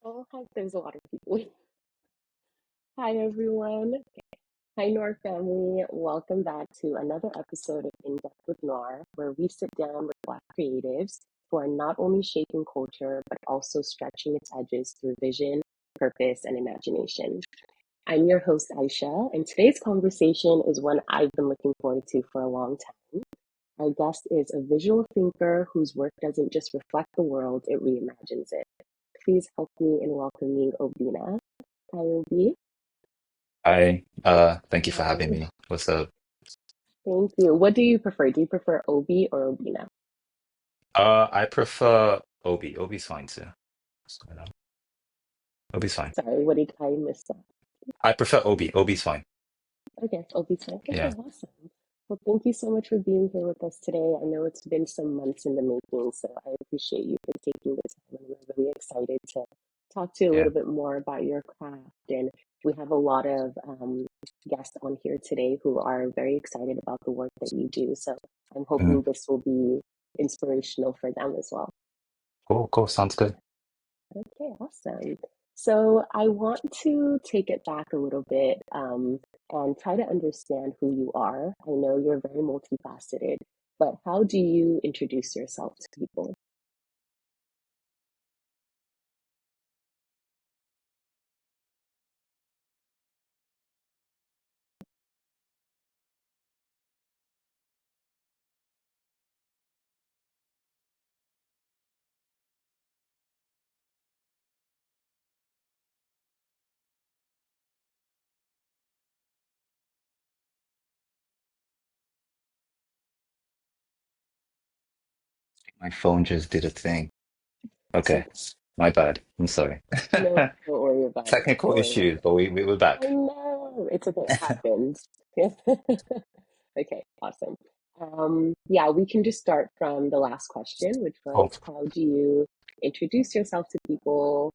Oh, hi, there's a lot of people. Hi, everyone. Hi, Noir family. Welcome back to another episode of In Depth with Noire, where we sit down with Black creatives who are not only shaping culture, but also stretching its edges through vision, purpose, and imagination. I'm your host, Aisha, and today's conversation is one I've been looking forward to for a long time. Our guest is a visual thinker whose work doesn't just reflect the world, it reimagines it. Please help me in welcoming Óbínnà. Hi, Obi. Hi, thank you for having Hi. me. What's up? Thank you. What do you prefer? Do you prefer Obi or Óbínnà? I prefer Obi. Obi's fine too. What's going on? Obi's fine. Sorry, what did I miss that? I prefer Obi. Obi's fine. Okay, Obi's fine. Okay, Yeah. awesome. Well, thank you so much for being here with us today. I know it's been some months in the making, so I appreciate you for taking the time. And we're really excited to talk to you a Yeah. little bit more about your craft. And we have a lot of guests on here today who are very excited about the work that you do. So I'm Mhm. hoping this will be inspirational for them as well. Cool, cool. Sounds good. Okay, awesome. So I want to take it back a little bit and try to understand who you are. I know you're very multifaceted, but how do you introduce yourself to people? My phone just did a thing. It's Okay. okay. My bad. I'm sorry. No, don't worry about it. Technical Don't worry about issues, it. but we're I back. know. It's okay. It happens. Okay, awesome. Yeah, we can just start from the last question, which Cool. was how do you introduce yourself to people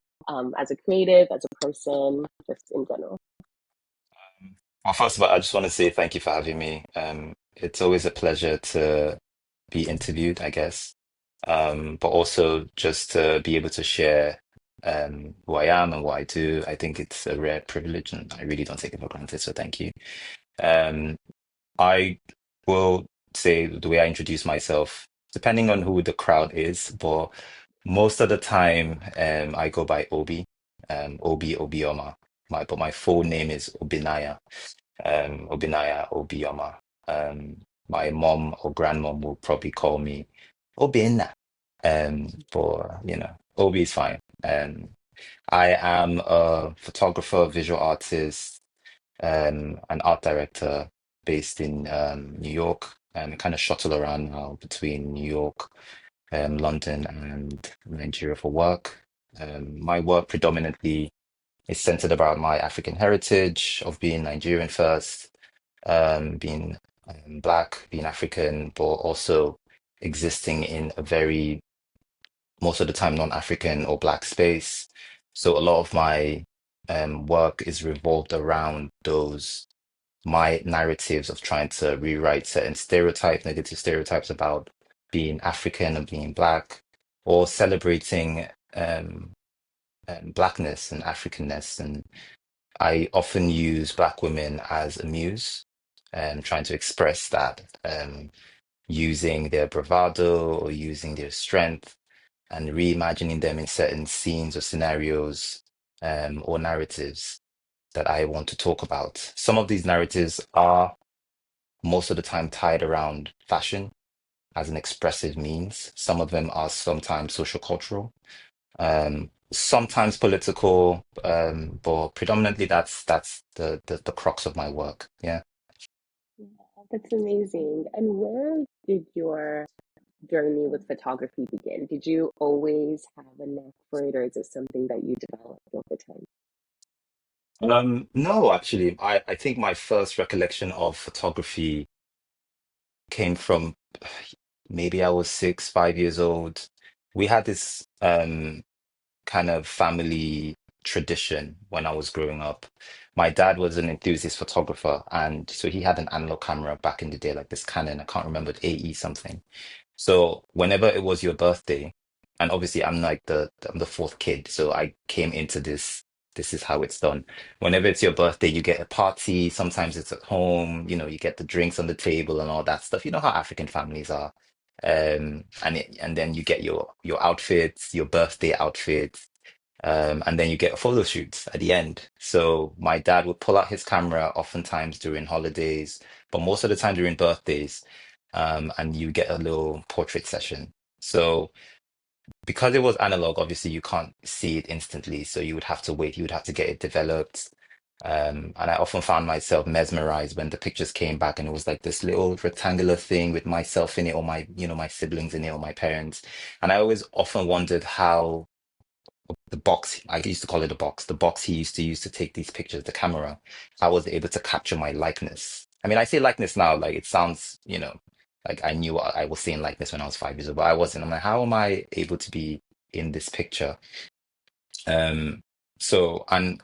as a creative, as a person, just in general? Well, first of all, I just want to say thank you for having me. It's always a pleasure to be interviewed, I guess. But also just to be able to share who I am and what I do. I think it's a rare privilege and I really don't take it for granted. So thank you. Um, I will say the way I introduce myself, depending on who the crowd is, but most of the time, I go by Obi, Obi Obioma. But my full name is Obinaya Óbíomà. My mom or grandmom will probably call me Obinna. But Obi is fine. I am a photographer, visual artist, an art director based in New York. Kind of shuttle around now between New York, London, and Nigeria for work. My work predominantly is centered about my African heritage of being Nigerian first, being Black, being African, but also existing in a very, most of the time, non-African or Black space. So a lot of my work is revolved around those, my narratives of trying to rewrite certain stereotypes, negative stereotypes about being African and being Black, or celebrating Blackness and Africanness. And I often use Black women as a muse, trying to express that using their bravado or using their strength and reimagining them in certain scenes or scenarios or narratives that I want to talk about. Some of these narratives are most of the time tied around fashion as an expressive means. Some of them are sometimes social cultural, sometimes political, but predominantly that's the crux of my work. Yeah. Yeah, that's amazing. And where did your journey with photography begin? Did you always have a knack for it, or is it something that you developed over time? No, actually, I think my first recollection of photography came from maybe I was 6, 5 years old. We had this kind of family tradition when I was growing up. My dad was an enthusiast photographer, and so he had an analog camera back in the day, like this Canon, I can't remember, the AE something. So whenever it was your birthday, and obviously I'm the fourth kid, so I came into this. This is how it's done. Whenever it's your birthday, you get a party. Sometimes it's at home. You get the drinks on the table and all that stuff. You know how African families are. And then you get your outfits, your birthday outfits, and then you get photo shoots at the end. So my dad would pull out his camera oftentimes during holidays, but most of the time during birthdays, and you get a little portrait session. So because it was analog, obviously you can't see it instantly, so you would have to wait. You would have to get it developed. And I often found myself mesmerized when the pictures came back and it was like this little rectangular thing with myself in it or my siblings in it or my parents. And I always often wondered how the box, I used to call it a box, the box he used to use to take these pictures, the camera, I was able to capture my likeness. I mean, I say likeness now, like it sounds, like I knew what I was saying likeness when I was 5 years old, but I wasn't. I'm like, how am I able to be in this picture? Um, and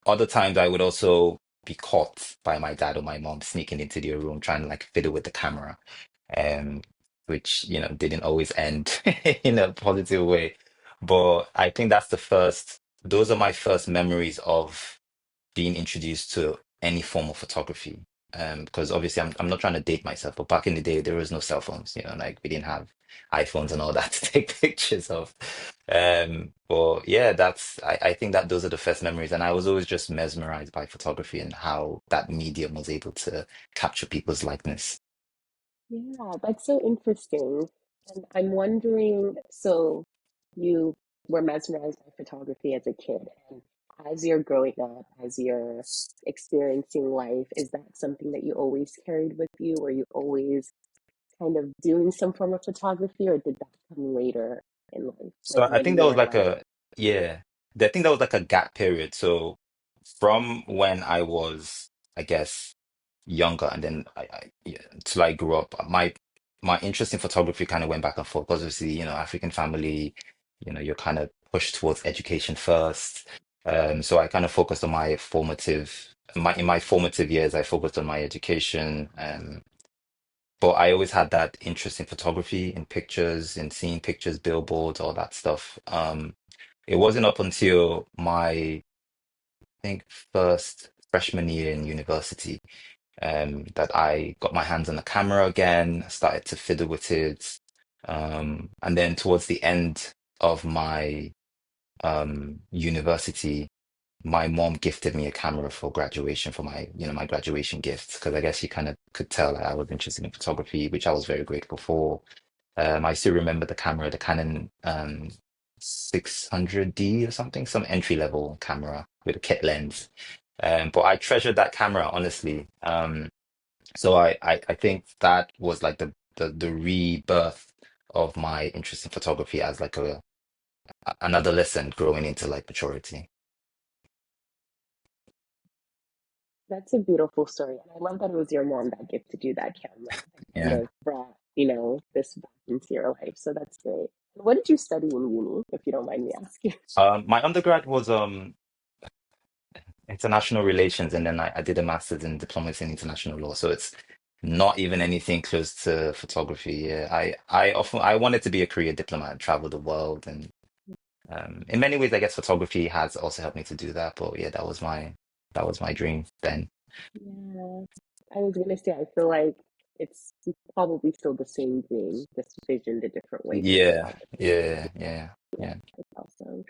other times I would also be caught by my dad or my mom sneaking into their room trying to like fiddle with the camera, um, which didn't always end in a positive way. But I think those are my first memories of being introduced to any form of photography. Because obviously I'm not trying to date myself, but back in the day there was no cell phones, like we didn't have iPhones and all that to take pictures of. But yeah, I think that those are the first memories, and I was always just mesmerized by photography and how that medium was able to capture people's likeness. Yeah, that's so interesting. And I'm wondering, so you were mesmerized by photography as a kid, and as you're growing up, as you're experiencing life, is that something that you always carried with you? Were you always kind of doing some form of photography, or did that come later in life? So Like I when think you that was were like like, yeah, I think that was like a gap period. So from when I was, I guess, younger, and then yeah, till I grew up, my interest in photography kind of went back and forth. 'Cause obviously, African family, you're kind of pushed towards education first. So I kind of focused on in my formative years, I focused on my education. But I always had that interest in photography, in pictures, in seeing pictures, billboards, all that stuff. It wasn't up until my, I think, first freshman year in university, that I got my hands on the camera again, started to fiddle with it. And then towards the end of my university, my mom gifted me a camera for graduation for my graduation gift because I guess she kind of could tell that I was interested in photography, which I was very grateful for. I still remember the camera, the Canon 600D or something, some entry level camera with a kit lens. But I treasured that camera honestly. So I think that was like the rebirth of my interest in photography as like an adolescent growing into like maturity. that's a beautiful story. And I love that it was your mom that gifted you that camera that kind Yeah. of brought, this back into your life. So that's great. And what did you study in uni, if you don't mind me asking? My undergrad was international relations, and then I did a master's in diplomacy and international law. So it's not even anything close to photography. Yeah, I wanted to be a career diplomat, travel the world, and in many ways, I guess photography has also helped me to do that. But yeah, that was my dream then. Yeah, I was gonna say, I feel like it's probably still the same dream, just visioned a different way for Yeah, photography. yeah, yeah, Yeah, yeah. that's awesome.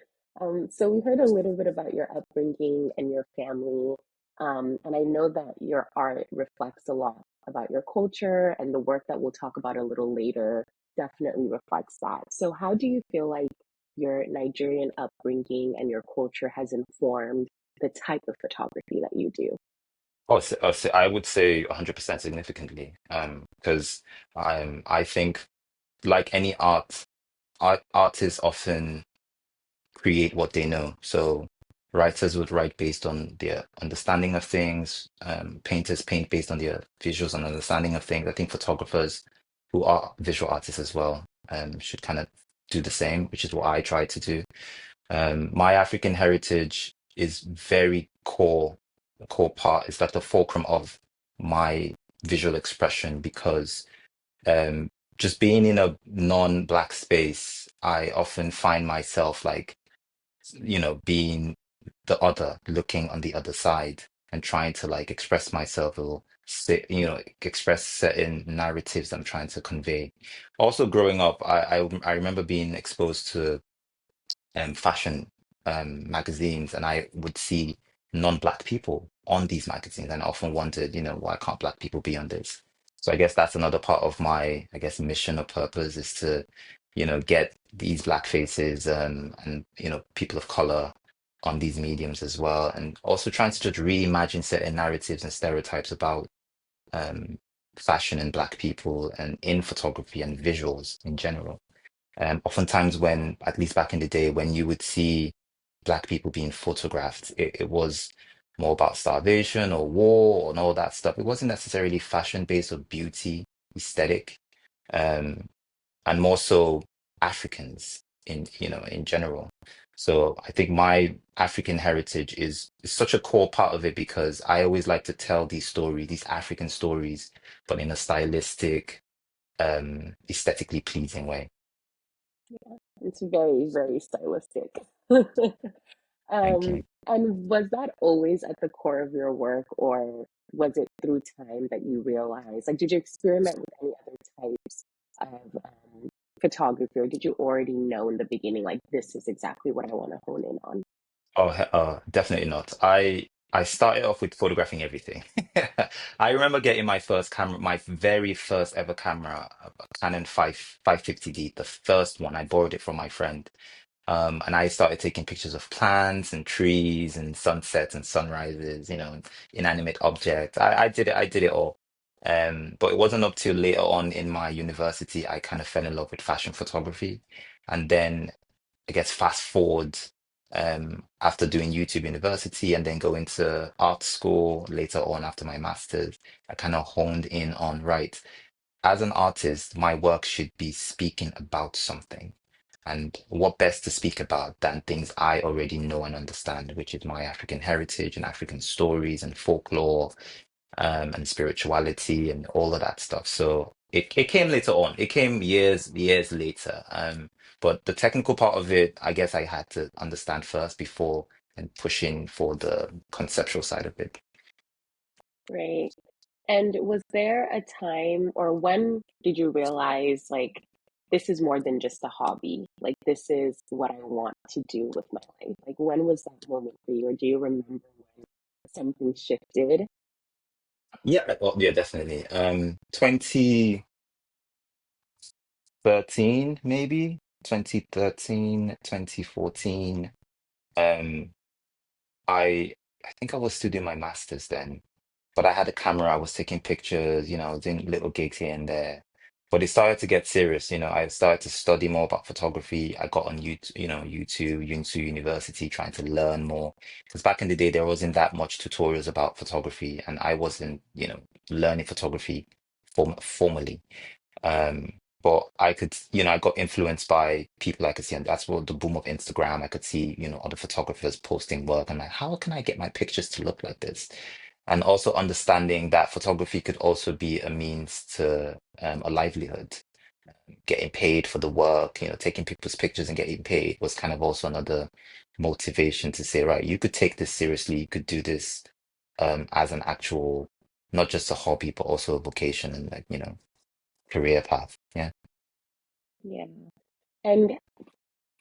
So we heard a little bit about your upbringing and your family, and I know that your art reflects a lot about your culture, and the work that we'll talk about a little later definitely reflects that. So how do you feel like your Nigerian upbringing and your culture has informed the type of photography that you do? I would say 100% significantly. Because I think like any artists often create what they know. So writers would write based on their understanding of things. Painters paint based on their visuals and understanding of things. I think photographers who are visual artists as well should kind of do the same, which is what I try to do. My African heritage is very core part. It's like the fulcrum of my visual expression because just being in a non-black space, I often find myself like, being the other, looking on the other side and trying to like express myself or say, express certain narratives I'm trying to convey. Also, growing up, I remember being exposed to fashion magazines, and I would see non-black people on these magazines, and I often wondered, why can't black people be on this? So I guess that's another part of my, I guess, mission or purpose is to, get these black faces and people of color on these mediums as well, and also trying to just reimagine certain narratives and stereotypes about um, fashion and black people and in photography and visuals in general. Oftentimes, when, at least back in the day, when you would see Black people being photographed, it was more about starvation or war and all that stuff. It wasn't necessarily fashion based or beauty, aesthetic, um, and more so Africans in general. So I think my African heritage is such a core part of it because I always like to tell these stories, these African stories, but in a stylistic, aesthetically pleasing way. It's very, very stylistic. Thank you. And was that always at the core of your work, or was it through time that you realized? Like, did you experiment with any other types of photography, or did you already know in the beginning, like, this is exactly what I want to hone in on? Oh, definitely not. I started off with photographing everything. I remember getting my first camera, my very first ever camera, a Canon 550D, the first one. I borrowed it from my friend. And I started taking pictures of plants and trees and sunsets and sunrises, inanimate objects. I did it all. But it wasn't up till later on in my university I kind of fell in love with fashion photography. And then I guess fast forward after doing YouTube University and then going to art school later on after my master's, I kind of honed in on, right, as an artist, my work should be speaking about something. And what best to speak about than things I already know and understand, which is my African heritage and African stories and folklore, and spirituality and all of that stuff. So it came later on. It came years later. But the technical part of it, I guess I had to understand first before and pushing for the conceptual side of it. Right. And was there a time, or when did you realize, like, this is more than just a hobby? Like, this is what I want to do with my life? Like, when was that moment for you? Or do you remember when something shifted? Yeah, well, yeah, definitely. 2013 maybe, 2013, 2014. Um, I think I was still doing my master's then, but I had a camera. I was taking pictures, doing little gigs here and there. But it started to get serious. I started to study more about photography. I got on YouTube, YouTube University, trying to learn more. Because back in the day, there wasn't that much tutorials about photography, and I wasn't, learning photography formally. Um, but I could, I got influenced by people I could see, and that's what the boom of Instagram. I could see, other photographers posting work. And like, how can I get my pictures to look like this? And also understanding that photography could also be a means to a livelihood. Getting paid for the work, taking people's pictures and getting paid was kind of also another motivation to say, right, you could take this seriously, you could do this as an actual, not just a hobby, but also a vocation and like, career path. Yeah. Yeah. And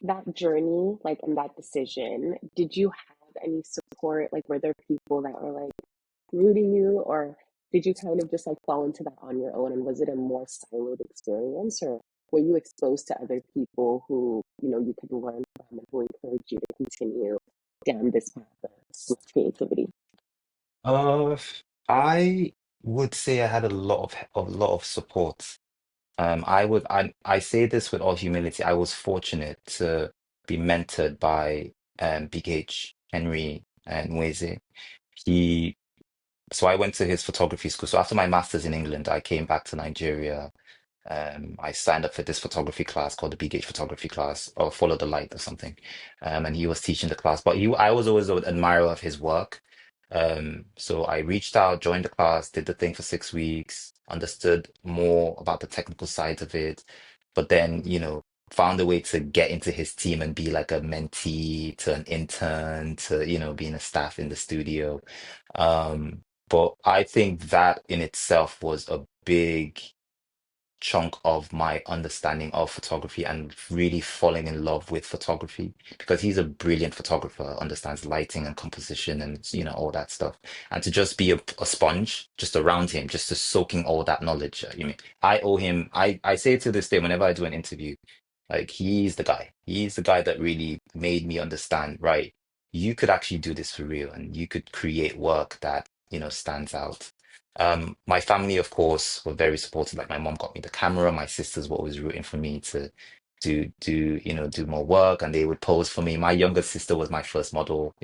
that journey, like, and that decision, did you have any support? Like, were there people that were like rooting you, or did you kind of just like fall into that on your own? And was it a more siloed experience, or were you exposed to other people who, you could learn from and who encouraged you to continue down this path of creativity? Uh, I would say I had a lot of support. I say this with all humility. I was fortunate to be mentored by Big H Henry and Nweze. He So I went to his photography school. So after my master's in England, I came back to Nigeria. I signed up for this photography class called the BH photography class or Follow the Light or something. And he was teaching the class. But I was always an admirer of his work. So I reached out, joined the class, did the thing for 6 weeks, understood more about the technical side of it, but then, found a way to get into his team and be like a mentee to an intern to, being a staff in the studio. But I think that in itself was a big chunk of my understanding of photography and really falling in love with photography because he's a brilliant photographer, understands lighting and composition and all that stuff. And to just be a sponge just around him, just to soaking all that knowledge. I owe him, I say it to this day whenever I do an interview, like he's the guy. He's the guy that really made me understand, right? You could actually do this for real and you could create work that, stands out. My family, of course, were very supportive. Like my mom got me the camera. My sisters were always rooting for me to do more work, and they would pose for me. My younger sister was my first model.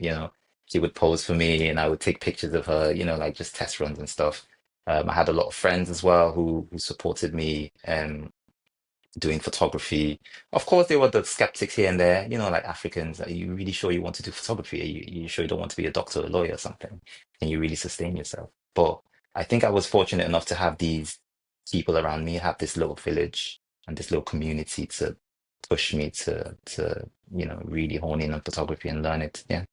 She would pose for me, and I would take pictures of her. Like just test runs and stuff. I had a lot of friends as well who supported me doing photography. Of course, there were the skeptics here and there. Like Africans. Are you really sure you want to do photography? Are you sure you don't want to be a doctor or a lawyer or something? Can you really sustain yourself? But I think I was fortunate enough to have these people around me, have this little village and this little community to push me to really hone in on photography and learn it. Yeah.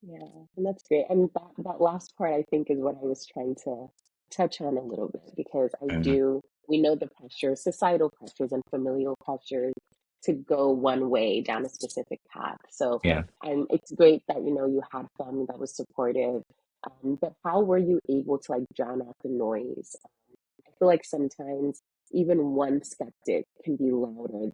Yeah, and that's great. And that last part, I think, is what I was trying to touch on a little bit because Mhm. we know the pressures, societal pressures and familial pressures to go one way down a specific path. So, Yeah. it's great that, you had family that was supportive. But how were you able to like drown out the noise? I feel like sometimes even one skeptic can be louder than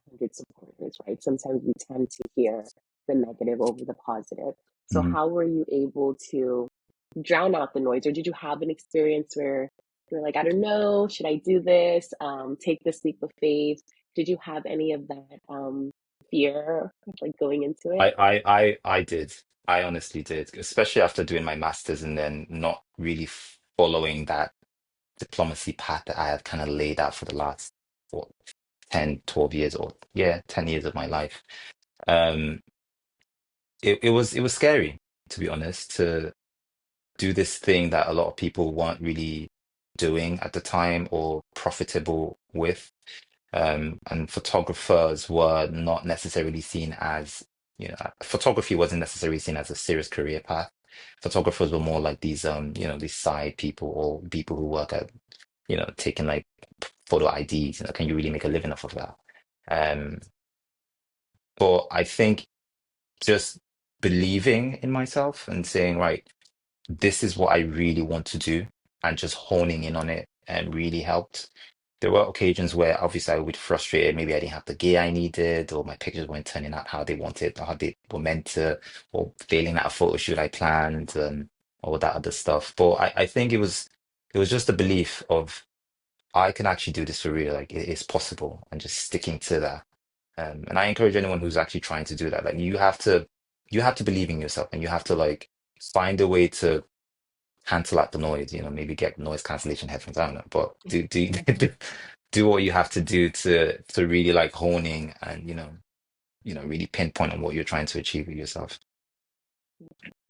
100 supporters, right? Sometimes we tend to hear the negative over the positive. So, Mhm. how were you able to drown out the noise? Or did you have an experience where you're like, I don't know, should I do this? Take this leap of faith? Did you have any of that fear, like going into it? I did. I honestly did, especially after doing my master's and then not really following that diplomacy path that I had kind of laid out for the last what 10, 12 years or yeah, 10 years of my life. Um, it was scary, to be honest, to do this thing that a lot of people weren't really doing at the time or profitable with. And photographers were not necessarily seen as, photography wasn't necessarily seen as a serious career path. Photographers were more like these side people or people who work at, taking like photo IDs. Can you really make a living off of that? Um, but I think just believing in myself and saying, right, this is what I really want to do, and just honing in on it and really helped. There were occasions where obviously I would be frustrated. Maybe I didn't have the gear I needed, or my pictures weren't turning out how they wanted, or how they were meant to, or failing at a photo shoot I planned, and all that other stuff. But I think it was just a belief of I can actually do this for real. Like it is possible, and just sticking to that. And I encourage anyone who's actually trying to do that. Like you have to believe in yourself, and you have to like find a way to cancel out the noise. Maybe get noise cancellation headphones. I don't know, but do do what you have to do to really like honing and really pinpoint on what you're trying to achieve with yourself.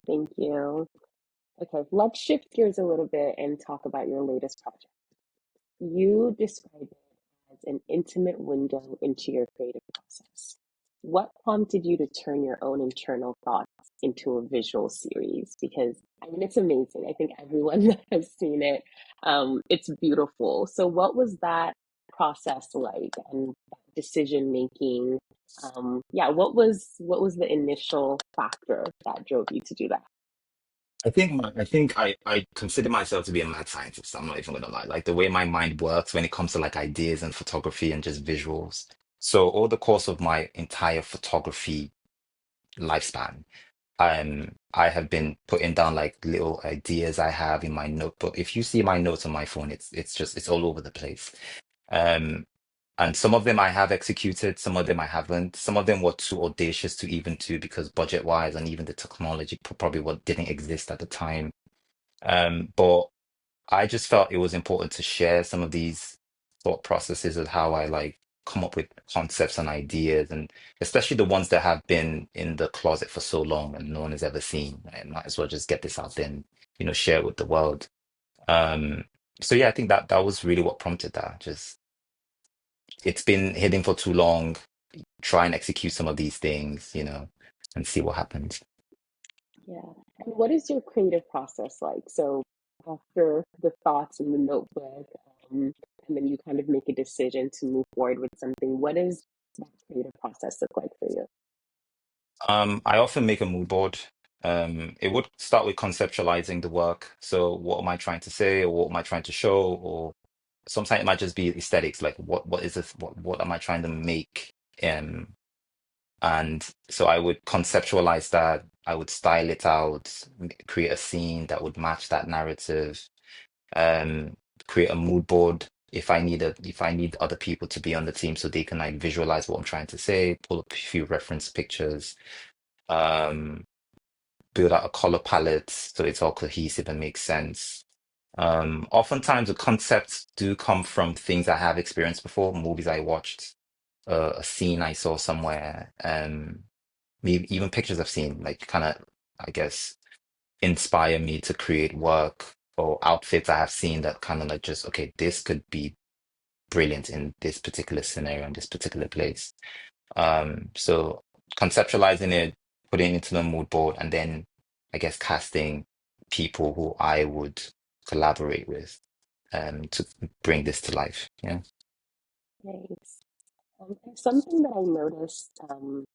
Thank you. Okay, let's shift gears a little bit and talk about your latest project. You describe it as an intimate window into your creative process. What prompted you to turn your own internal thoughts into a visual series? Because I mean, it's amazing. I think everyone that has seen it, it's beautiful. So, what was that process like, and decision making? Yeah, what was the initial factor that drove you to do that? I think I consider myself to be a mad scientist. I'm not even gonna lie. Like the way my mind works when it comes to like ideas and photography and just visuals. So over the course of my entire photography lifespan, I have been putting down like little ideas I have in my notebook. If you see my notes on my phone, it's all over the place. Um, and some of them I have executed, some of them I haven't. Some of them were too audacious to even do because budget wise and even the technology probably what didn't exist at the time. But I just felt it was important to share some of these thought processes of how I like. come up with concepts and ideas, and especially the ones that have been in the closet for so long and no one has ever seen. I might as well just get this out there and, share it with the world. Um, so yeah, I think that that was really what prompted that. Just it's been hidden for too long. Try and execute some of these things, and see what happens. Yeah. And what is your creative process like? So after the thoughts in the notebook, and then you kind of make a decision to move forward with something, what does that creative process look like for you? I often make a mood board. It would start with conceptualizing the work. So what am I trying to say, or what am I trying to show, or sometimes it might just be aesthetics, like what is this, what am I trying to make? Um, and so I would conceptualize that. I would style it out, create a scene that would match that narrative. Um, Create a mood board if I need other people to be on the team so they can like visualize what I'm trying to say, pull up a few reference pictures. Um, Build out a color palette so it's all cohesive and makes sense. Oftentimes the concepts do come from things I have experienced before, movies I watched, a scene I saw somewhere, maybe even pictures I've seen, like kind of, I guess, inspire me to create work or outfits I have seen that kind of like just, okay, this could be brilliant in this particular scenario, in this particular place. So conceptualizing it, putting it into the mood board, and then I guess casting people who I would collaborate with to bring this to life. Yeah. Nice. And something that I noticed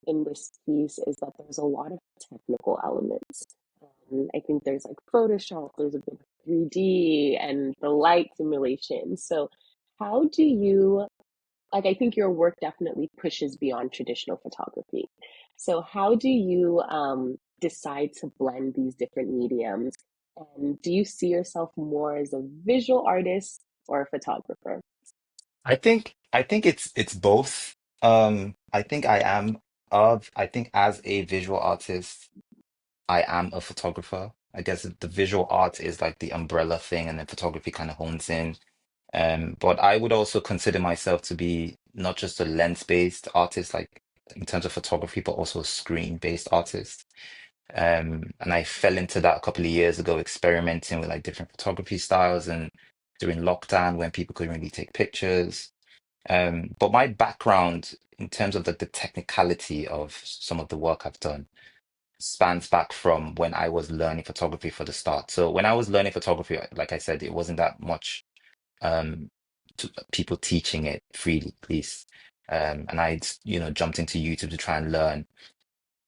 in this piece is that there's a lot of technical elements. I think there's like Photoshop, there's a bit of 3D and the light simulation. So, how do you like? I think your work definitely pushes beyond traditional photography. So, how do you decide to blend these different mediums? And do you see yourself more as a visual artist or a photographer? I think it's both. I think I think as a visual artist, I am a photographer. I guess the visual art is like the umbrella thing, and then photography kind of hones in. But I would also consider myself to be not just a lens-based artist, like in terms of photography, but also a screen-based artist. And I fell into that a couple of years ago, experimenting with like different photography styles and during lockdown when people couldn't really take pictures. But my background in terms of the technicality of some of the work I've done spans back from when I was learning photography for the start. So when I was learning photography, like I said, it wasn't that much um, people teaching it freely, please. And I, jumped into YouTube to try and learn.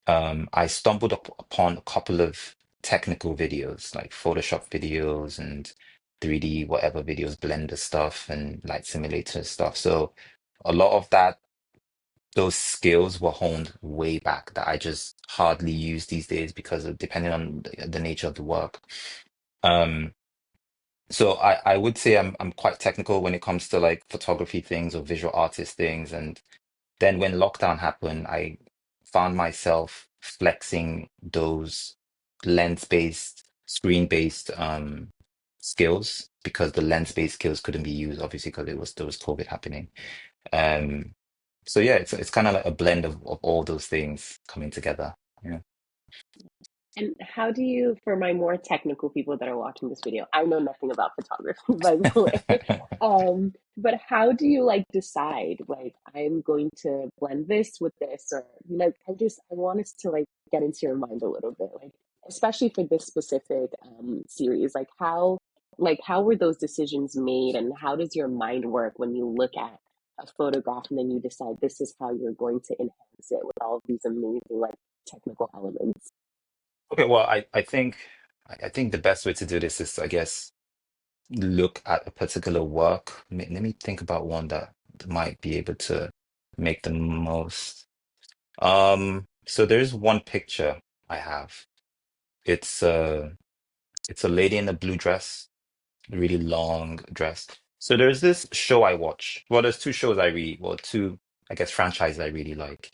I stumbled upon a couple of technical videos, like Photoshop videos and 3D whatever videos, Blender stuff and light simulator stuff. So a lot of those skills were honed way back that I just hardly use these days because of depending on the nature of the work. Um, so I would say I'm quite technical when it comes to like photography things or visual artist things. And then when lockdown happened, I found myself flexing those lens-based, screen-based skills because the lens-based skills couldn't be used, obviously, because there was COVID happening. Um, so yeah, it's kind of like a blend of all those things coming together. Yeah. And how do you, for my more technical people that are watching this video, I know nothing about photography, by the way. But how do you like decide, like, I'm going to blend this with this, or like, I want us to like get into your mind a little bit, like, especially for this specific series, like, how were those decisions made, and how does your mind work when you look at a photograph and then you decide this is how you're going to enhance it with all of these amazing, like, technical elements? Okay, well, I think the best way to do this is, I guess, look at a particular work. Let me think about one that might be able to make the most. So there's one picture I have. It's it's a lady in a blue dress, a really long dress. So there's this show I watch. Well, there's two shows I really, well, two, I guess, franchises I really like.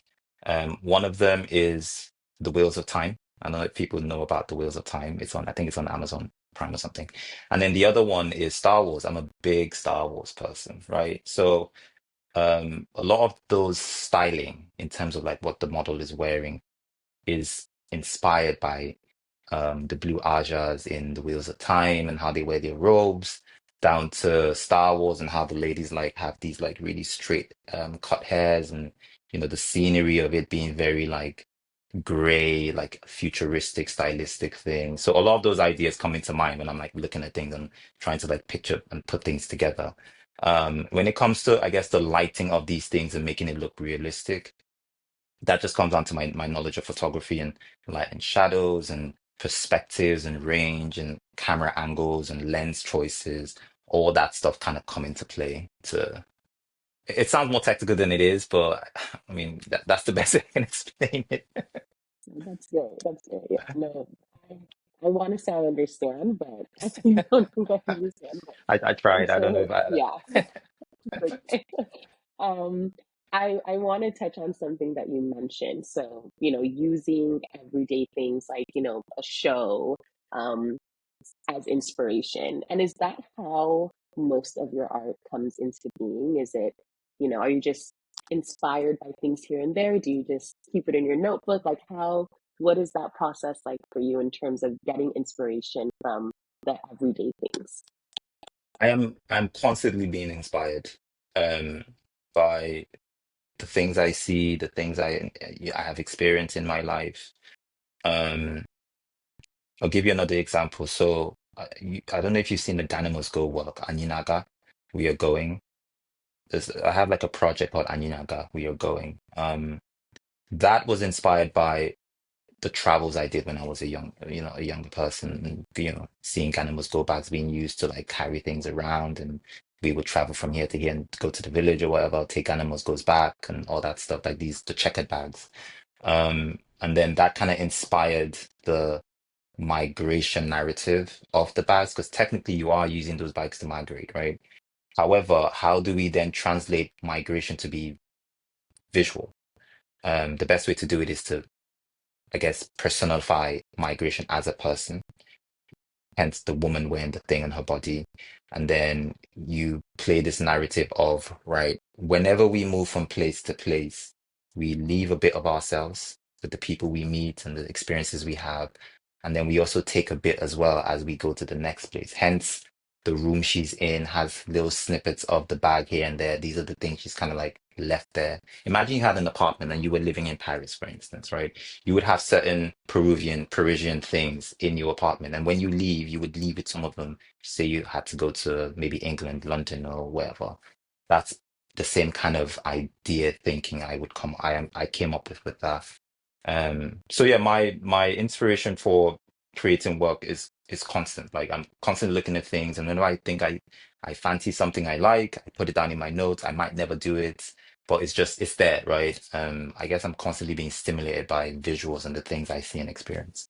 One of them is The Wheels of Time. I don't know if people know about The Wheels of Time. I think it's on Amazon Prime or something. And then the other one is Star Wars. I'm a big Star Wars person, right? So a lot of those styling in terms of like what the model is wearing is inspired by the Blue Ajas in The Wheels of Time and how they wear their robes, down to Star Wars and how the ladies like have these like really straight cut hairs, and you know the scenery of it being very like gray, like futuristic, stylistic thing. So a lot of those ideas come into mind when I'm like looking at things and trying to like picture and put things together. When it comes to, I guess, the lighting of these things and making it look realistic, that just comes down to my knowledge of photography and light and shadows and perspectives and range and camera angles and lens choices. All that stuff kind of come into play to it sounds more technical than it is, but I mean that's the best way I can explain it. That's great. That's great. Yeah, no, I, I want to say I understand, but I don't think I understand. But I tried. thanks I don't know for, if I yeah, it's okay. Um, I want to touch on something that you mentioned. So, using everyday things like, a show, um, as inspiration. And is that how most of your art comes into being? Is it, are you just inspired by things here and there? Do you just keep it in your notebook? Like what is that process like for you in terms of getting inspiration from the everyday things? I'm constantly being inspired um by the things I see, the things I have experienced in my life. Um, I'll give you another example. So I don't know if you've seen the Danimals Go work, Aninaga, We Are Going. I have like a project called Aninaga, We Are Going. That was inspired by the travels I did when I was a younger person, and seeing animals go bags being used to like carry things around, and we would travel from here to here and go to the village or whatever, take animals goes back and all that stuff, like the checkered bags. And then that kind of inspired the migration narrative of the bags, because technically you are using those bags to migrate, right? However, how do we then translate migration to be visual? The best way to do it is to, I guess, personify migration as a person, hence the woman wearing the thing on her body. And then you play this narrative of, right, whenever we move from place to place, we leave a bit of ourselves with the people we meet and the experiences we have. And then we also take a bit as well as we go to the next place. Hence, the room she's in has little snippets of the bag here and there. These are the things she's kind of like left there. Imagine you had an apartment and you were living in Paris, for instance, right? You would have certain Parisian things in your apartment. And when you leave, you would leave with some of them. Say you had to go to maybe England, London, or wherever. That's the same kind of idea thinking I came up with that. So yeah, my inspiration for creating work is constant. Like I'm constantly looking at things, and whenever I think I fancy something I like, I put it down in my notes. I might never do it, but it's there, right? I guess I'm constantly being stimulated by visuals and the things I see and experience.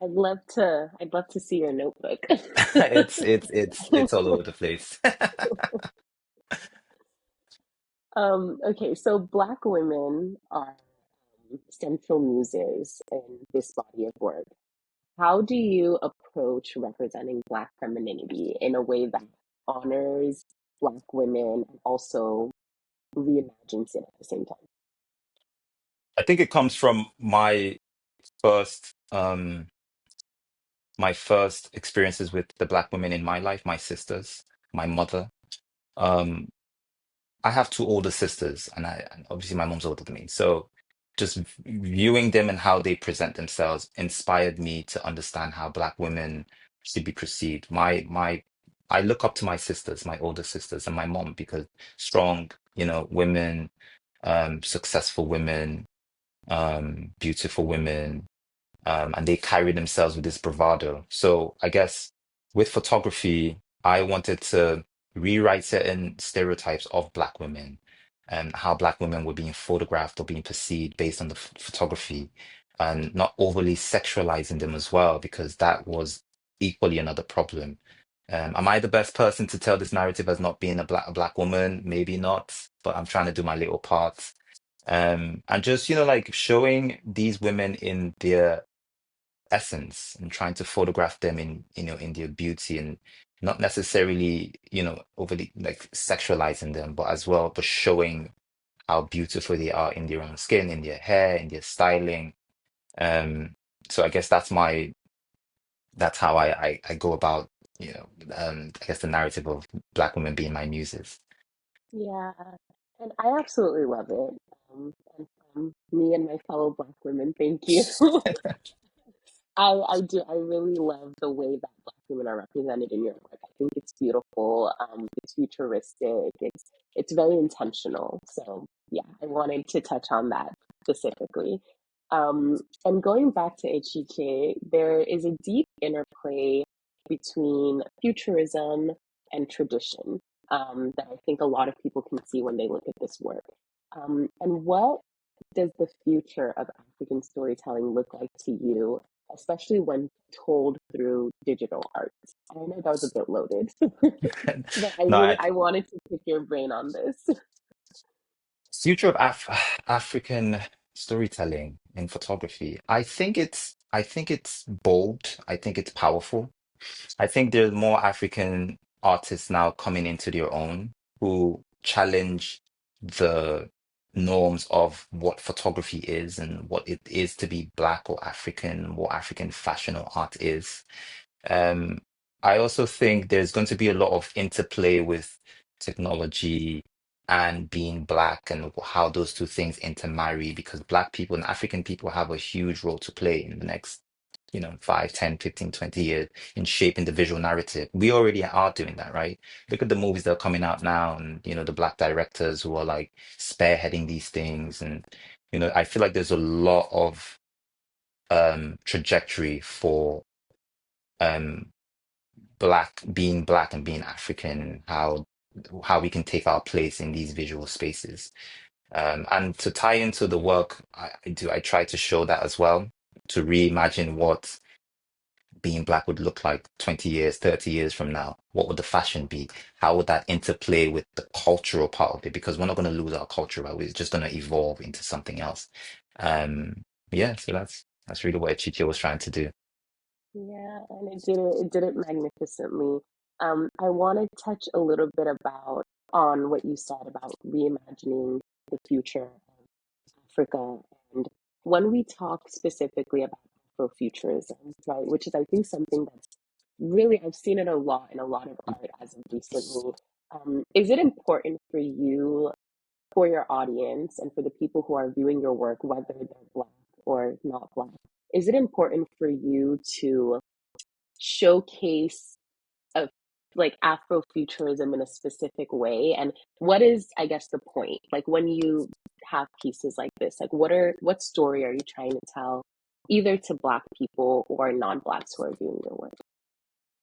I'd love to see your notebook. It's all over the place. Okay, so Black women are central muses in this body of work. How do you approach representing Black femininity in a way that honors Black women and also reimagines it at the same time? I think it comes from first my first experiences with the Black women in my life, my sisters, my mother. Um, I have two older sisters, and obviously my mom's older than me. So just viewing them and how they present themselves inspired me to understand how Black women should be perceived. I look up to my sisters, my older sisters, and my mom, because strong, women, successful women, beautiful women, and they carry themselves with this bravado. So I guess with photography, I wanted to rewrite certain stereotypes of Black women and how Black women were being photographed or being perceived based on the photography, and not overly sexualizing them as well, because that was equally another problem. Am I the best person to tell this narrative as not being a black woman? Maybe not, but I'm trying to do my little part. And just, like showing these women in their essence and trying to photograph them in their beauty and not necessarily, overly like sexualizing them, but as well, but showing how beautiful they are in their own skin, in their hair, in their styling. Um, so I guess that's how I go about, I guess the narrative of Black women being my muses. Yeah, and I absolutely love it. And from me and my fellow Black women, thank you. I do. I really love the way that Black women are represented in your work. I think it's beautiful. It's futuristic. It's very intentional. So yeah, I wanted to touch on that specifically. And going back to Echiche, there is a deep interplay between futurism and tradition that I think a lot of people can see when they look at this work. And what does the future of African storytelling look like to you, especially when told through digital art? I know that was a bit loaded, but No, I wanted to pick your brain on this. future of African storytelling in photography. I think it's bold. I think it's powerful. I think there's more African artists now coming into their own who challenge the norms of what photography is and what it is to be Black or African, what African fashion or art is. Um, I also think there's going to be a lot of interplay with technology and being Black and how those two things intermarry because Black people and African people have a huge role to play in the next, 5, 10, 15, 20 years in shaping the visual narrative. We already are doing that, right? Look at the movies that are coming out now and, the Black directors who are like spearheading these things. And, I feel like there's a lot of trajectory for um Black and being African, how we can take our place in these visual spaces. And to tie into the work I try to show that as well, to reimagine what being Black would look like 20 years, 30 years from now. What would the fashion be? How would that interplay with the cultural part of it? Because we're not going to lose our culture, right? We're just going to evolve into something else. Yeah, so that's really what Echiche was trying to do. Yeah, and it did it magnificently. I want to touch a little bit about on what you said about reimagining the future of Africa. And when we talk specifically about Afrofuturism, right, which is I think something that's really I've seen it a lot in a lot of art as of recently. Is it important for you, for your audience, and for the people who are viewing your work, whether they're Black or not Black? Is it important for you to showcase of like Afrofuturism in a specific way? And what is, I guess, the point? Like when you have pieces like this, like what story are you trying to tell, either to Black people or non-Blacks who are viewing your work?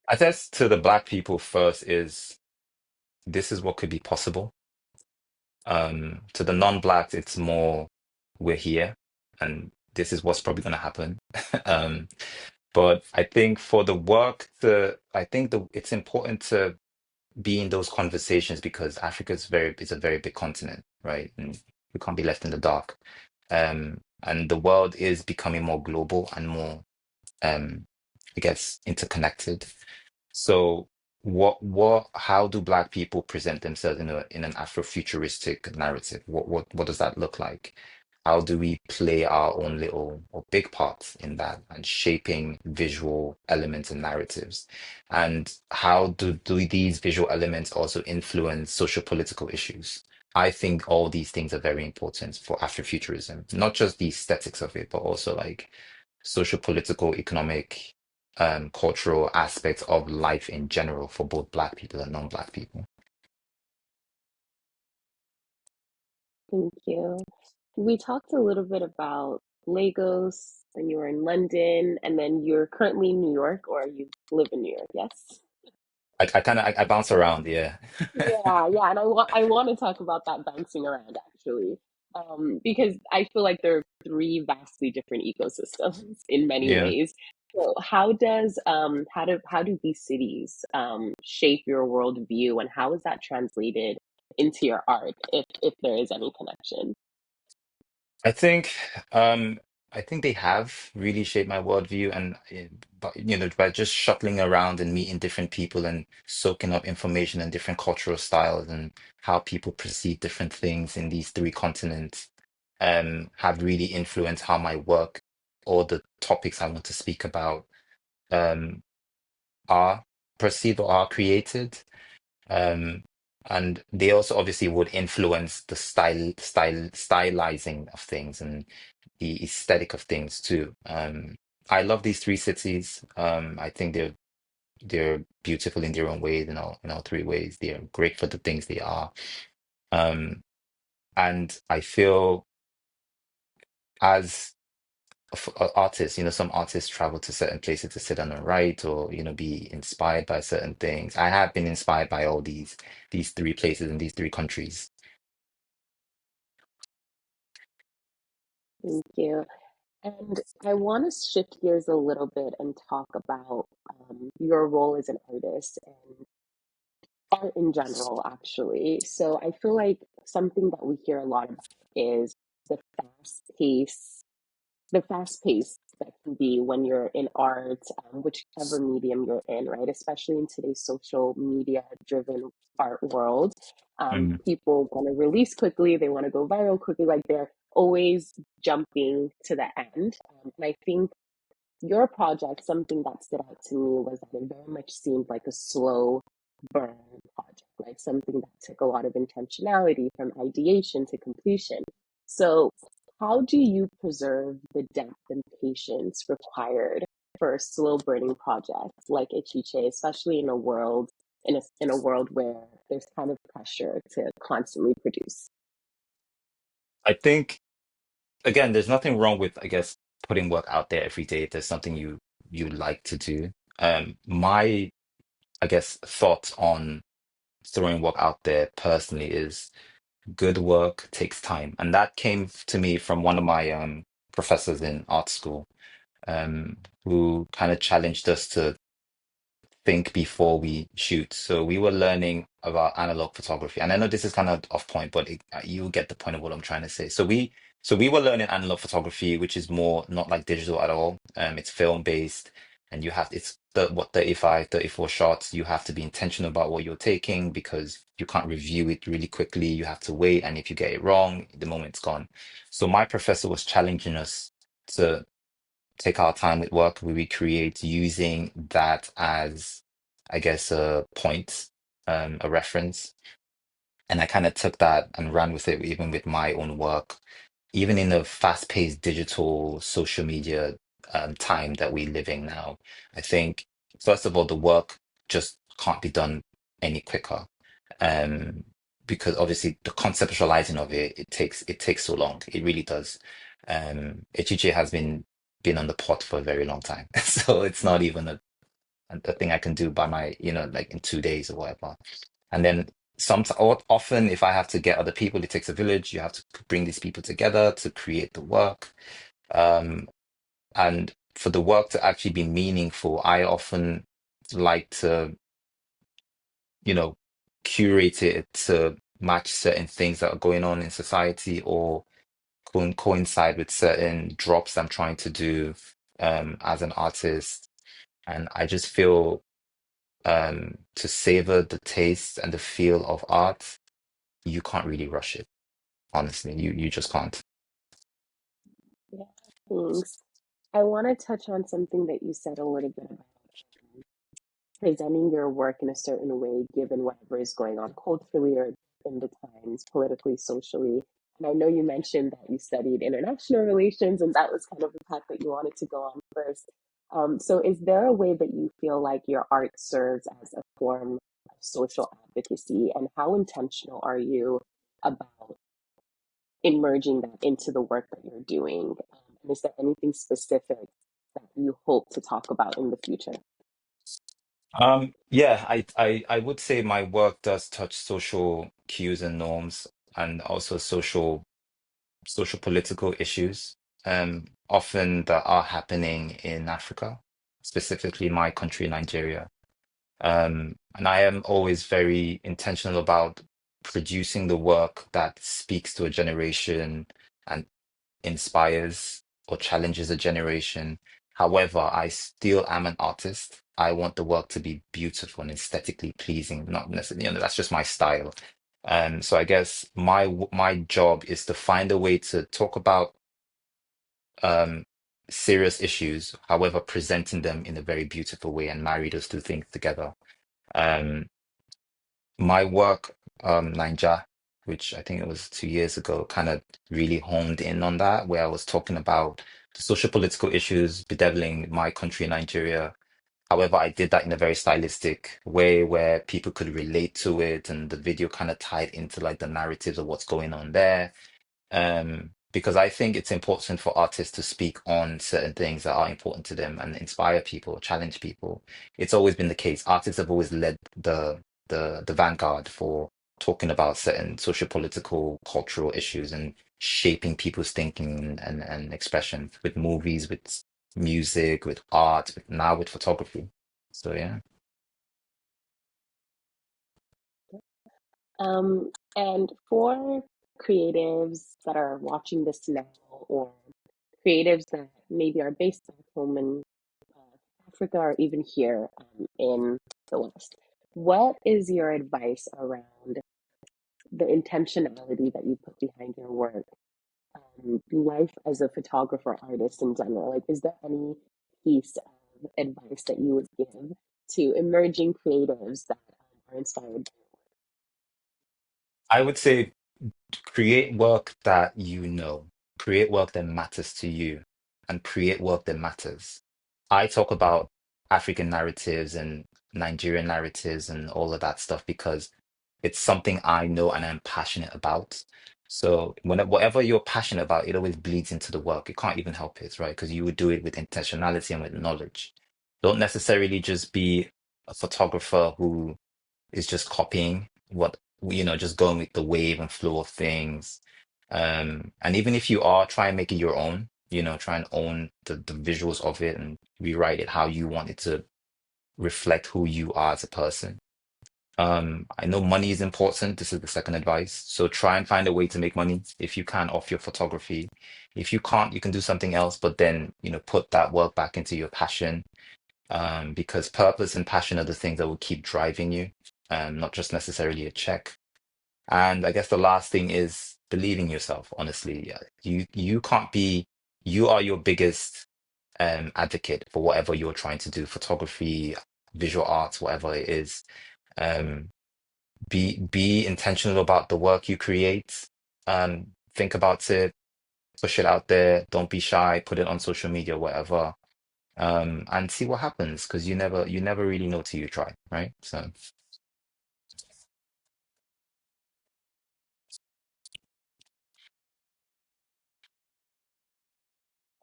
I guess to the Black people first is this is what could be possible. To the non-Blacks, it's more we're here and this is what's probably going to happen. Um, but I think for the work, I think it's important to be in those conversations because Africa is a very big continent, right? And we can't be left in the dark. And the world is becoming more global and more, um, I guess, interconnected. So how do Black people present themselves in an Afrofuturistic narrative? What does that look like? How do we play our own little or big parts in that and shaping visual elements and narratives? And how do these visual elements also influence social political issues? I think all these things are very important for Afrofuturism, not just the aesthetics of it, but also like social, political, economic, cultural aspects of life in general for both Black people and non-Black people. Thank you. We talked a little bit about Lagos, and you were in London, and then you're currently in New York, or you live in New York, yes? I kind of I bounce around, yeah. Yeah, yeah, and I want to talk about that bouncing around actually, because I feel like there are three vastly different ecosystems in many Yeah. ways. So how do these cities shape your worldview, and how is that translated into your art, if there is any connection? I think. I think they have really shaped my worldview, and but by just shuttling around and meeting different people and soaking up information and different cultural styles and how people perceive different things in these three continents, have really influenced how my work or the topics I want to speak about um, are perceived or are created. Um, and they also obviously would influence the stylizing of things and the aesthetic of things too. I love these three cities. I think they're beautiful in their own ways, in all three ways. They're great for the things they are. Um, and I feel as artists, some artists travel to certain places to sit down and write or, be inspired by certain things. I have been inspired by all these three places and these three countries. Thank you. And I want to shift gears a little bit and talk about your role as an artist and art in general, actually. So I feel like something that we hear a lot about is the fast pace, the fast pace that can be when you're in art, whichever medium you're in, right? Especially in today's social media driven art world. Mm. People want to release quickly, they want to go viral quickly, like they're always jumping to the end. And I think your project, something that stood out to me was that it very much seemed like a slow burn project, like something that took a lot of intentionality from ideation to completion. So, how do you preserve the depth and patience required for a slow burning project like Echiche, especially in a world in a world where there's kind of pressure to constantly produce? I think again, there's nothing wrong with, I guess, putting work out there every day if there's something you like to do. My, I guess, thoughts on throwing work out there personally is good work takes time, and that came to me from one of my professors in art school, who kind of challenged us to think before we shoot. So we were learning about analog photography, and I know this is kind of off point, but you get the point of what I'm trying to say. So we were learning analog photography, which is more not like digital at all. It's film based, and it's 35, 34 shots. You have to be intentional about what you're taking because you can't review it really quickly. You have to wait, and if you get it wrong, the moment's gone. So my professor was challenging us to take our time with work we recreate using that as, I guess, a point, a reference. And I kind of took that and ran with it, even with my own work, even in the fast-paced digital social media time that we live in now. I think, first of all, the work just can't be done any quicker. Um, because obviously the conceptualizing of it takes so long. It really does. Echiche has been on the pot for a very long time. So it's not even a thing I can do by my, like in 2 days or whatever. And then often if I have to get other people, it takes a village. You have to bring these people together to create the work. Um, and for the work to actually be meaningful, I often like to, you know, curate it to match certain things that are going on in society or coincide with certain drops I'm trying to do as an artist. And I just feel to savor the taste and the feel of art, you can't really rush it. Honestly, you just can't. Yeah, thanks. I want to touch on something that you said a little bit about presenting your work in a certain way, given whatever is going on culturally or in the times, politically, socially. And I know you mentioned that you studied international relations, and that was kind of the path that you wanted to go on first. So, is there a way that you feel like your art serves as a form of social advocacy, and how intentional are you about emerging that into the work that you're doing? And is there anything specific that you hope to talk about in the future? Yeah, I would say my work does touch social cues and norms and also social political issues, often that are happening in Africa, specifically my country, Nigeria. And I am always very intentional about producing the work that speaks to a generation and inspires. or challenges a generation. However, I still am an artist. I want the work to be beautiful and aesthetically pleasing, not necessarily, that's just my style. So I guess my job is to find a way to talk about um serious issues, however, presenting them in a very beautiful way and marry those two things together. Um, my work, Ninja, which I think it was 2 years ago, kind of really honed in on that, where I was talking about the social political issues bedeviling my country, Nigeria. However, I did that in a very stylistic way where people could relate to it, and the video kind of tied into like the narratives of what's going on there. Because I think it's important for artists to speak on certain things that are important to them and inspire people, challenge people. It's always been the case. Artists have always led the vanguard for talking about certain social, political, cultural issues and shaping people's thinking and expression with movies, with music, with art, now with photography. So yeah. And for creatives that are watching this now, or creatives that maybe are based back home in Africa or even here in the West, what is your advice around the intentionality that you put behind your work, life as a photographer, artist in general? Like, is there any piece of advice that you would give to emerging creatives that are inspired? I would say create work that you know, create work that matters to you, and create work that matters. I talk about African narratives and Nigerian narratives and all of that stuff because it's something I know and I'm passionate about. So whatever you're passionate about, it always bleeds into the work. You can't even help it, right? Because you would do it with intentionality and with knowledge. Don't necessarily just be a photographer who is just copying what just going with the wave and flow of things. And even if you are, try and make it your own, try and own the visuals of it and rewrite it how you want it to reflect who you are as a person. I know money is important. This is the second advice. So try and find a way to make money if you can off your photography. If you can't, you can do something else, but then, put that work back into your passion, because purpose and passion are the things that will keep driving you, not just necessarily a check. And I guess the last thing is believe in yourself, honestly. Yeah, you can't be, you are your biggest advocate for whatever you're trying to do, photography, visual arts, whatever it is. Um, be intentional about the work you create. Think about it, push it out there, don't be shy, put it on social media, whatever, and see what happens because you never really know till you try, right? So,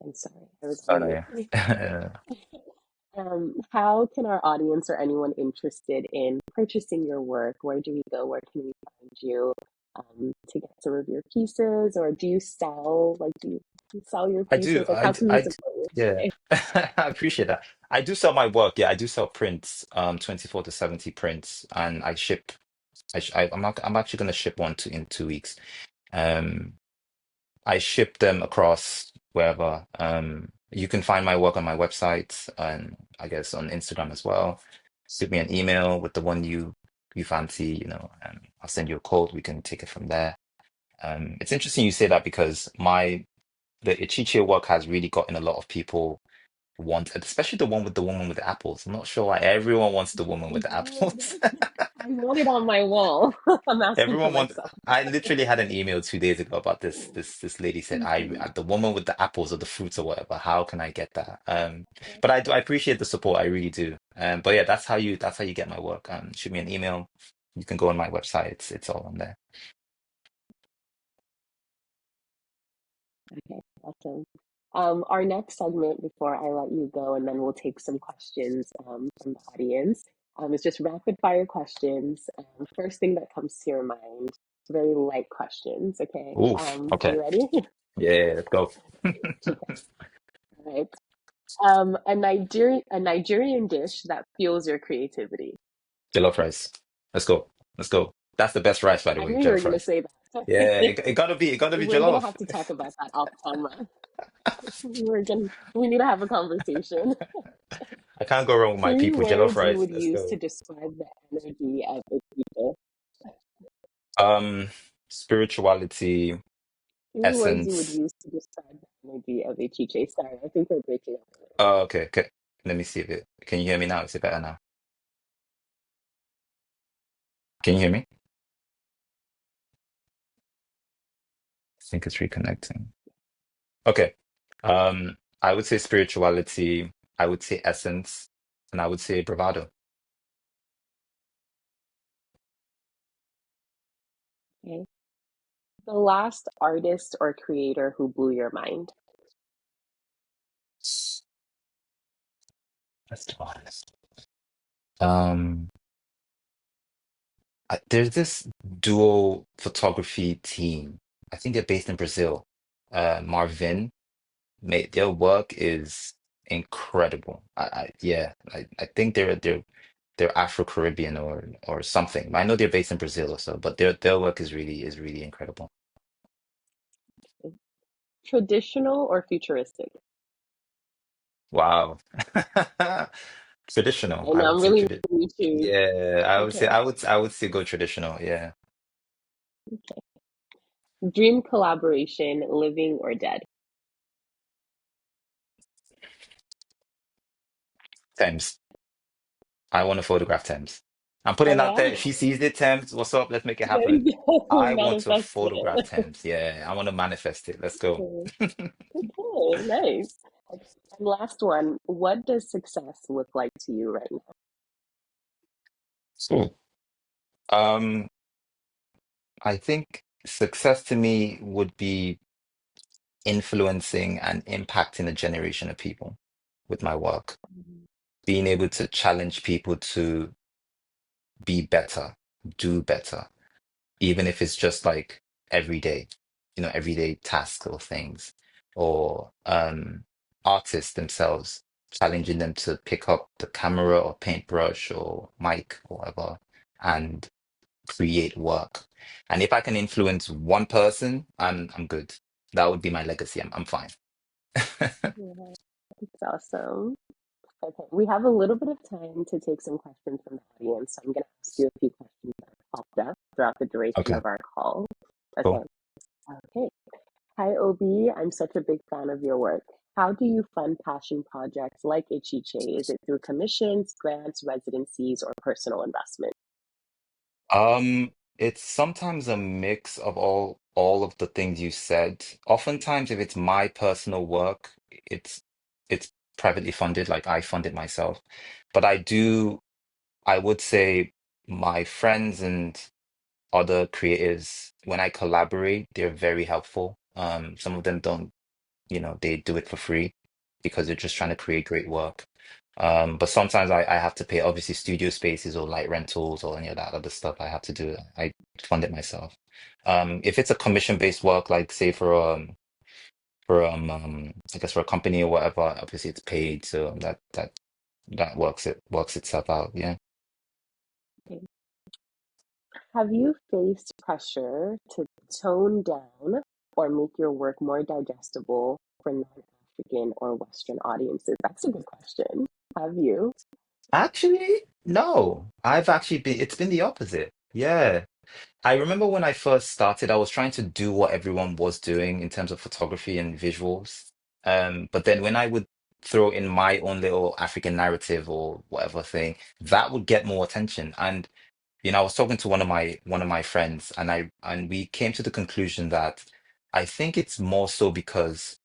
I'm sorry, I was oh on no, mute. yeah. How can our audience or anyone interested in purchasing your work, where do we go? Where can we find you to get some of your pieces? Or do you sell, like, do you sell your I do, pieces? Like, how can we support you? yeah, I appreciate that. I do sell my work. Yeah, I do sell prints, 24 to 70 prints, and I ship. I'm actually going to ship one in 2 weeks. Um, I ship them across wherever. You can find my work on my website and I guess on Instagram as well. Shoot me an email with the one you fancy, and I'll send you a code. We can take it from there. It's interesting you say that because the Echiche work has really gotten a lot of people want, especially the woman with the apples. I'm not sure why everyone wants the woman with the apples. Good. I want it on my wall. I'm asking for Everyone wants. myself. I literally had an email 2 days ago about this lady said Mhm. the woman with the apples or the fruits or whatever. How can I get that? But I appreciate the support. I really do. But yeah, that's how you get my work. Shoot me an email. You can go on my website. It's all on there. Okay, awesome. Our next segment before I let you go, and then we'll take some questions from the audience, is just rapid fire questions. First thing that comes to your mind, very light questions, okay? Oof. Are Okay. you ready? Yeah. Let's go. Okay, all right. A Nigerian dish that fuels your creativity. Jollof rice. Let's go. Let's go. That's the best rice, by the I way, knew you were jollof gonna rice. say Yeah, that. it gotta be We're gonna jollof. have to talk about that off camera. We need to have a conversation. I can't go wrong with my Three people. Jollof words you rice. would Let's use to go. describe the energy of the people. Um, Spirituality, Three words you would essence. use to describe the energy of Echiche. Sorry, I think we're breaking up a little bit. Oh, okay, okay. Let me see if it. Can you hear me now? Is it better now? Can you hear me? I think it's reconnecting. Okay. I would say spirituality, I would say essence, and I would say bravado. Okay. The last artist or creator who blew your mind. Let's be honest. Um, there's this dual photography team. I think they're based in Brazil. Marvin, mate, their work is incredible. I think they're Afro-Caribbean or something. I know they're based in Brazil or so, but their work is really incredible. Traditional or futuristic? Wow. Traditional. I I know would I'm say really tradi making you choose. Yeah, Okay. I would say go traditional. Yeah. Dream collaboration, living or dead? Thames. I want to photograph Thames. I'm putting All it out there. right. If she sees it, Thames, what's up? Let's make it There happen. you go. I want to Manifest photograph it. Thames. Yeah, I want to manifest it. Let's go. Okay. Okay, nice. Okay, and last one, what does success look like to you right now? So, um, I think success to me would be influencing and impacting a generation of people with my work, being able to challenge people to be better, do better, even if it's just like every day, everyday tasks or things, or artists themselves, challenging them to pick up the camera or paintbrush or mic or whatever and create work. And if I can influence one person, I'm good. That would be my legacy. I'm fine. Yeah, it's awesome. Okay, we have a little bit of time to take some questions from the audience, so I'm going to ask you a few questions that have popped up throughout the duration Okay, of our call. Okay, cool. okay. Hi, Obi. I'm such a big fan of your work. How do you fund passion projects like Echiche? Is it through commissions, grants, residencies, or personal investment? It's sometimes a mix of all of the things you said. Oftentimes, if it's my personal work, it's privately funded, like I fund it myself. But I would say my friends and other creators, when I collaborate, they're very helpful. Some of them don't, they do it for free because they're just trying to create great work. But sometimes I have to pay, obviously, studio spaces or light rentals or any of that other stuff I have to do. I fund it myself. If it's a commission-based work, like say I guess for a company or whatever, obviously it's paid, so that works itself out. Yeah. Okay. Have you faced pressure to tone down or make your work more digestible for non-African or Western audiences? That's a good question. Have you? Actually, no. It's been the opposite. Yeah. I remember when I first started, I was trying to do what everyone was doing in terms of photography and visuals. But then when I would throw in my own little African narrative or whatever thing, that would get more attention. And I was talking to one of my friends, and we came to the conclusion that I think it's more so because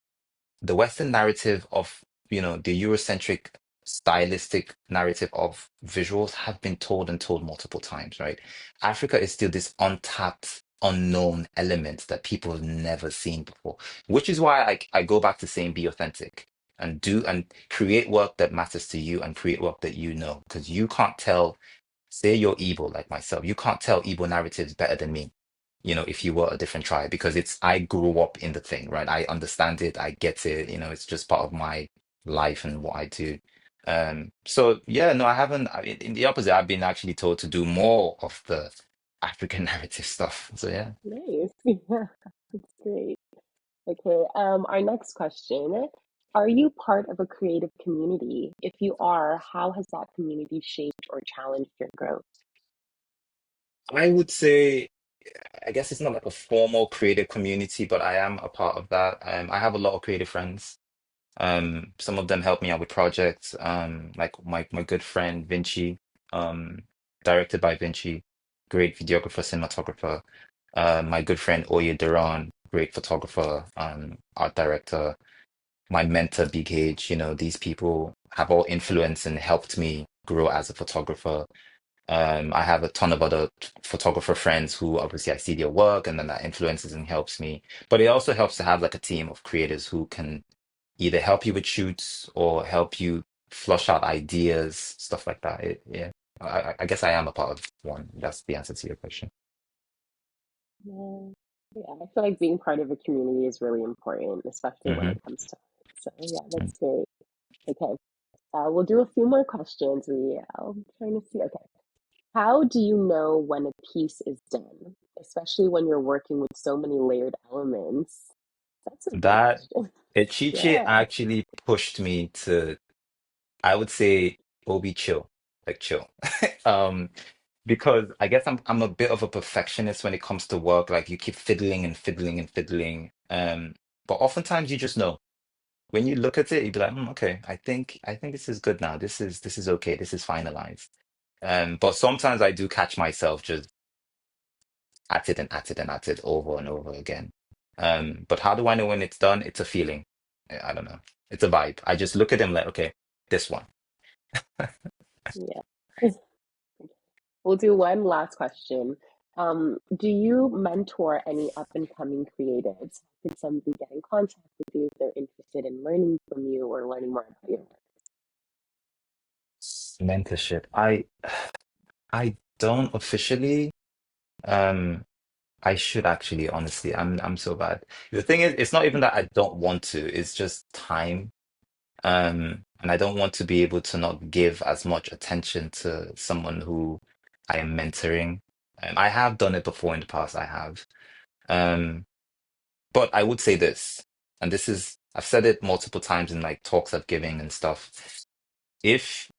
the Western narrative of, the Eurocentric stylistic narrative of visuals have been told and told multiple times, right? Africa is still this untapped, unknown element that people have never seen before, which is why I go back to saying be authentic and do and create work that matters to you and create work that you know, because you can't tell, say you're Igbo like myself, you can't tell Igbo narratives better than me, if you were a different tribe, because I grew up in the thing, right? I understand it, I get it, it's just part of my life and what I do. So yeah, no, I haven't. In the opposite, I've been actually told to do more of the African narrative stuff. So yeah. Nice. Yeah, that's great. Okay, our next question. Are you part of a creative community? If you are, how has that community shaped or challenged your growth? I would say, I guess it's not like a formal creative community, but I am a part of that. I have a lot of creative friends. Some of them help me out with projects. Like my good friend Vinci, um, directed by Vinci, great videographer, cinematographer. My good friend Oye Duran, great photographer, art director. My mentor Big H, these people have all influenced and helped me grow as a photographer. I have a ton of other photographer friends who obviously I see their work and then that influences and helps me. But it also helps to have like a team of creators who can either help you with shoots or help you flush out ideas, stuff like that. Yeah, I guess I am a part of one. That's the answer to your question. Yeah, yeah, I feel like being part of a community is really important, especially when it Hmm. comes to art. So yeah, that's great. Okay, we'll do a few more questions. I'm trying to see. Okay, how do you know when a piece is done, especially when you're working with so many layered elements? That's a good That question. Echiche Yeah. actually pushed me to, I would say, Obi chill, like chill. Um, because I guess I'm a bit of a perfectionist when it comes to work. Like you keep fiddling and fiddling and fiddling. But oftentimes you just know. When you look at it, you'd be like, okay, I think this is good now. This is okay. This is finalized. But sometimes I do catch myself just at it and at it and at it over and over again. But how do I know when it's done? It's a feeling. I don't know. It's a vibe. I just look at them like, okay, this one. Yeah. We'll do one last question. Do you mentor any up and coming creatives? Can somebody get in contact with you if they're interested in learning from you or learning more about your Mentorship. I don't officially. Um, I should actually, honestly. I'm so bad. The thing is, it's not even that I don't want to, it's just time. And I don't want to be able to not give as much attention to someone who I am mentoring. I have done it before in the past, I have. Um, but I would say this, and this is, I've said it multiple times in like talks I've given and stuff. If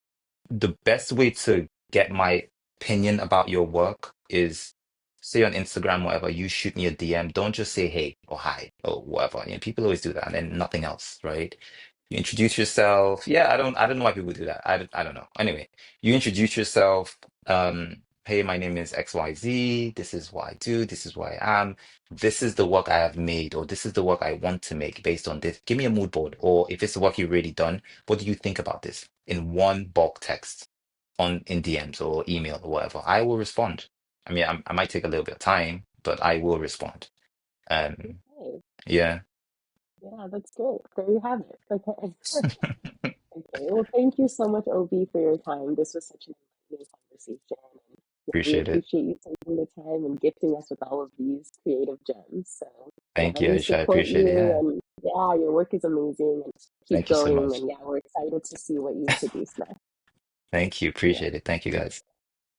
the best way to get my opinion about your work is say on Instagram, whatever, you shoot me a DM. Don't just say hey or hi or whatever. People always do that and then nothing else, right? You introduce yourself. Yeah, I don't know why people do that. I don't know. Anyway, you introduce yourself. Hey, my name is XYZ. This is what I do. This is what I am. This is the work I have made, or this is the work I want to make based on this. Give me a mood board, or if it's the work you've already done, what do you think about this? In one bulk text on in DMs or email or whatever. I will respond. I mean, I might take a little bit of time, but I will respond. work? Um, Okay. yeah. Yeah, that's great. There you have it. Okay. Okay. Well, thank you so much, Obi, for your time. This was such an enlightening conversation. And yeah, we Appreciate it. appreciate you taking the time and gifting us with all of these creative gems. So yeah, Thank you, we Aisha. I support appreciate it. you Yeah. and yeah, your work is amazing and keep Thank you so going. much. And yeah, we're excited to see what you produce next. Thank you. Yeah. Appreciate it. Thank you, guys.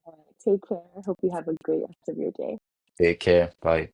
All right. Take care. I hope you have a great rest of your day. Take care. Bye.